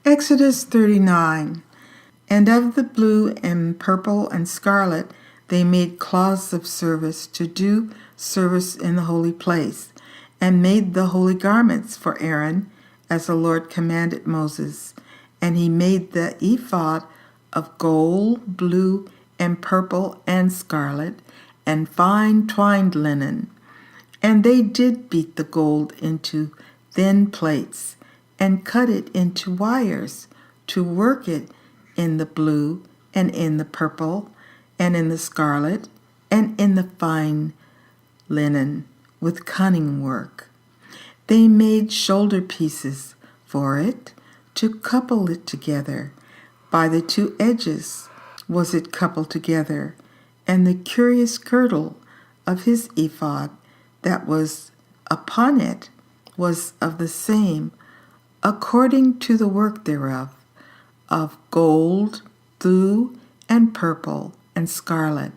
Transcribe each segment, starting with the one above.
Exodus 39. And of the blue and purple and scarlet they made cloths of service to do service in the holy place, and made the holy garments for Aaron, as the Lord commanded Moses. And he made the ephod of gold, blue, and purple, and scarlet, and fine twined linen. And they did beat the gold into thin plates, and cut it into wires, to work it in the blue, and in the purple, and in the scarlet, and in the fine linen, with cunning work. They made shoulder pieces for it, to couple it together. By the two edges was it coupled together, and the curious girdle of his ephod that was upon it was of the same, according to the work thereof, of gold, blue, and purple, and scarlet,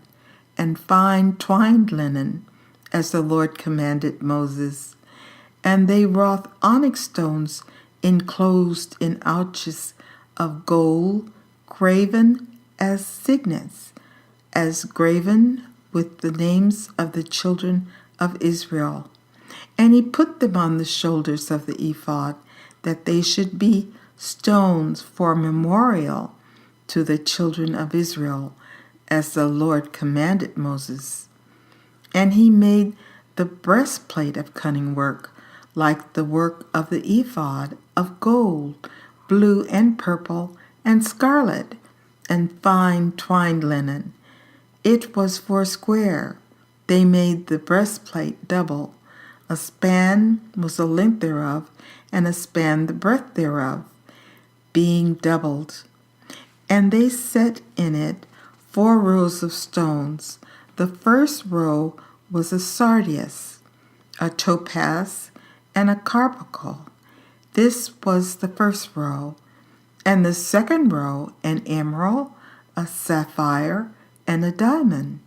and fine twined linen, as the Lord commanded Moses. And they wrought onyx stones enclosed in ouches of gold, graven as signets, as graven with the names of the children of Israel. And he put them on the shoulders of the ephod, that they should be stones for memorial to the children of Israel, as the Lord commanded Moses. And he made the breastplate of cunning work, like the work of the ephod, of gold, blue, and purple, and scarlet, and fine twined linen. It was foursquare. They made the breastplate double. A span was the length thereof, and a span the breadth thereof, being doubled. And they set in it 4 rows of stones. The first row was a sardius, a topaz, and a carbuncle. This was the first row. And the second row, an emerald, a sapphire, and a diamond.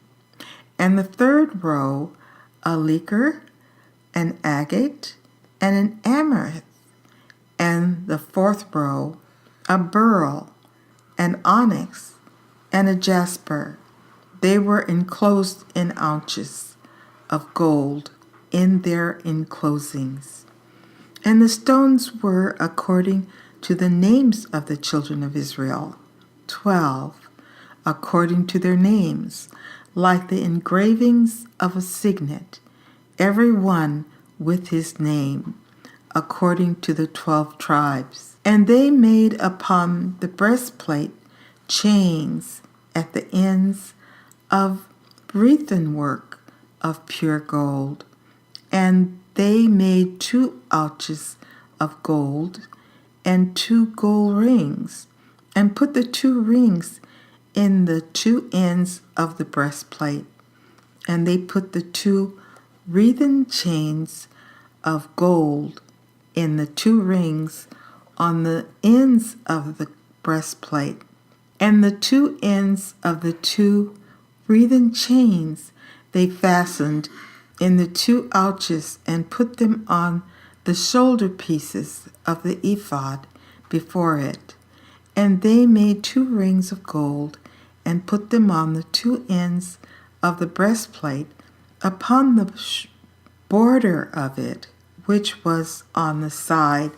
And the third row, a liquor, an agate, and an amaranth. And the fourth row, a beryl, an onyx, and a jasper. They were enclosed in ouches of gold in their enclosings. And the stones were according to the names of the children of Israel, 12, according to their names, like the engravings of a signet, every one with his name, according to the 12 tribes. And they made upon the breastplate chains at the ends of wreathen work of pure gold. And they made 2 ouches of gold, and 2 gold rings, and put the 2 rings in the 2 ends of the breastplate. And they put the 2 wreathen chains of gold in the 2 rings on the ends of the breastplate. And the 2 ends of the 2 wreathen chains they fastened in the 2 ouches, and put them on the shoulder pieces of the ephod before it. And they made 2 rings of gold, and put them on the 2 ends of the breastplate, upon the border of it, which was on the side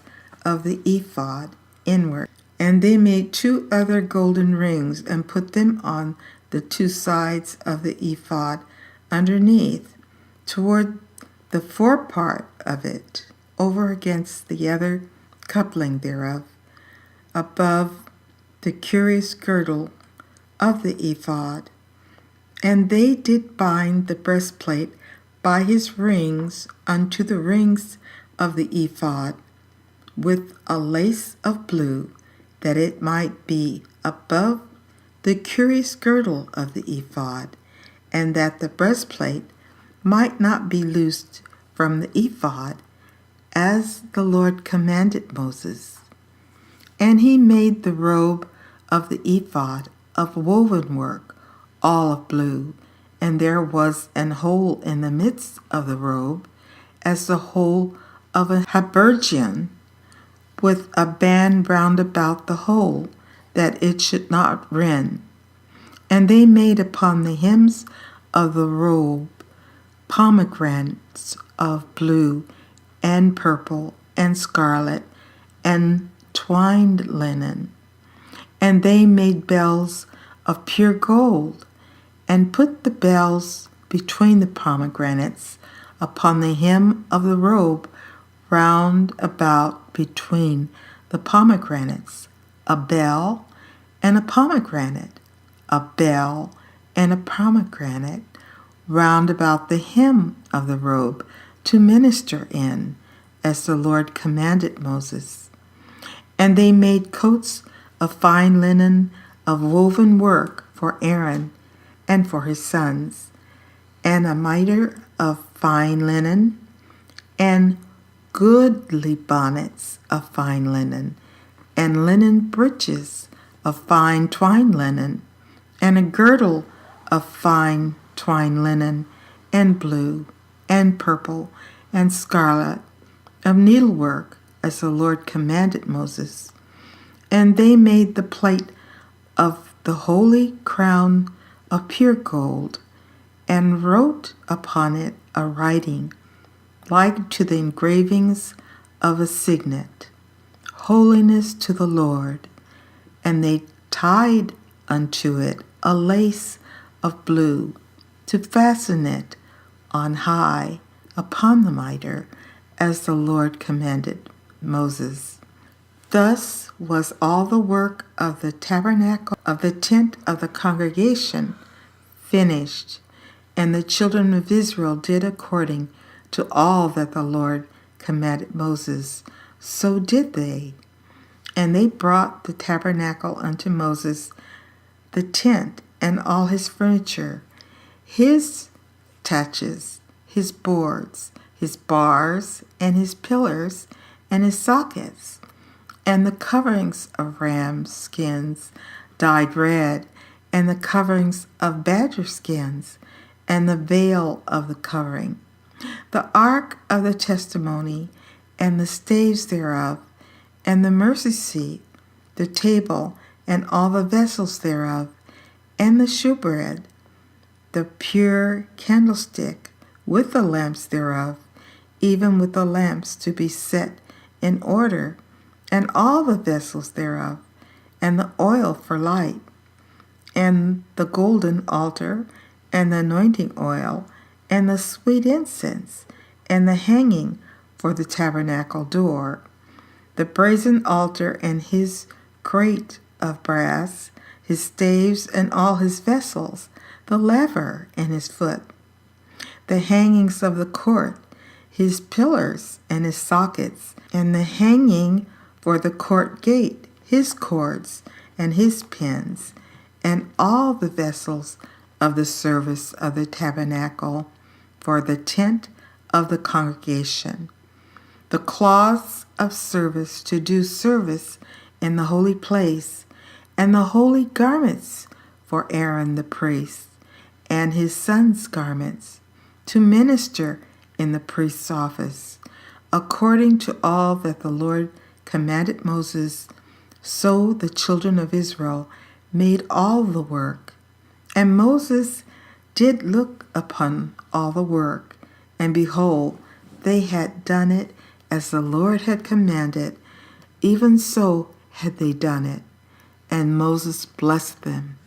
of the ephod inward. And they made 2 other golden rings, and put them on the 2 sides of the ephod underneath, toward the forepart of it, over against the other coupling thereof, above the curious girdle of the ephod. And they did bind the breastplate by his rings unto the rings of the ephod, with a lace of blue, that it might be above the curious girdle of the ephod, and that the breastplate might not be loosed from the ephod, as the Lord commanded Moses. And he made the robe of the ephod of woven work, all of blue, and there was an hole in the midst of the robe, as the hole of a habergeon, with a band round about the whole, that it should not rend. And they made upon the hems of the robe pomegranates of blue and purple and scarlet and twined linen. And they made bells of pure gold, and put the bells between the pomegranates upon the hem of the robe round about between the pomegranates, a bell and a pomegranate, a bell and a pomegranate, round about the hem of the robe, to minister in, as the Lord commanded Moses. And they made coats of fine linen of woven work for Aaron and for his sons, and a mitre of fine linen, and goodly bonnets of fine linen, and linen breeches of fine twined linen, and a girdle of fine twined linen, and blue, and purple, and scarlet, of needlework, as the Lord commanded Moses. And they made the plate of the holy crown of pure gold, and wrote upon it a writing like to the engravings of a signet, Holiness to the Lord. And they tied unto it a lace of blue, to fasten it on high upon the mitre, as the Lord commanded Moses. Thus was all the work of the tabernacle of the tent of the congregation finished, and the children of Israel did according to all that the Lord commanded Moses. So did they. And they brought the tabernacle unto Moses, the tent, and all his furniture, his taches, his boards, his bars, and his pillars, and his sockets, and the coverings of rams' skins dyed red, and the coverings of badger skins, and the veil of the covering, the ark of the testimony, and the staves thereof, and the mercy seat, the table, and all the vessels thereof, and the shewbread, the pure candlestick, with the lamps thereof, even with the lamps to be set in order, and all the vessels thereof, and the oil for light, and the golden altar, and the anointing oil, and the sweet incense, and the hanging for the tabernacle door, the brazen altar and his grate of brass, his staves and all his vessels, the laver and his foot, the hangings of the court, his pillars and his sockets, and the hanging for the court gate, his cords and his pins, and all the vessels of the service of the tabernacle for the tent of the congregation, the cloths of service to do service in the holy place, and the holy garments for Aaron the priest, and his sons' garments, to minister in the priest's office, according to all that the Lord commanded Moses. So the children of Israel made all the work. And Moses did look upon all the work, and behold, they had done it as the Lord had commanded, even so had they done it. And Moses blessed them.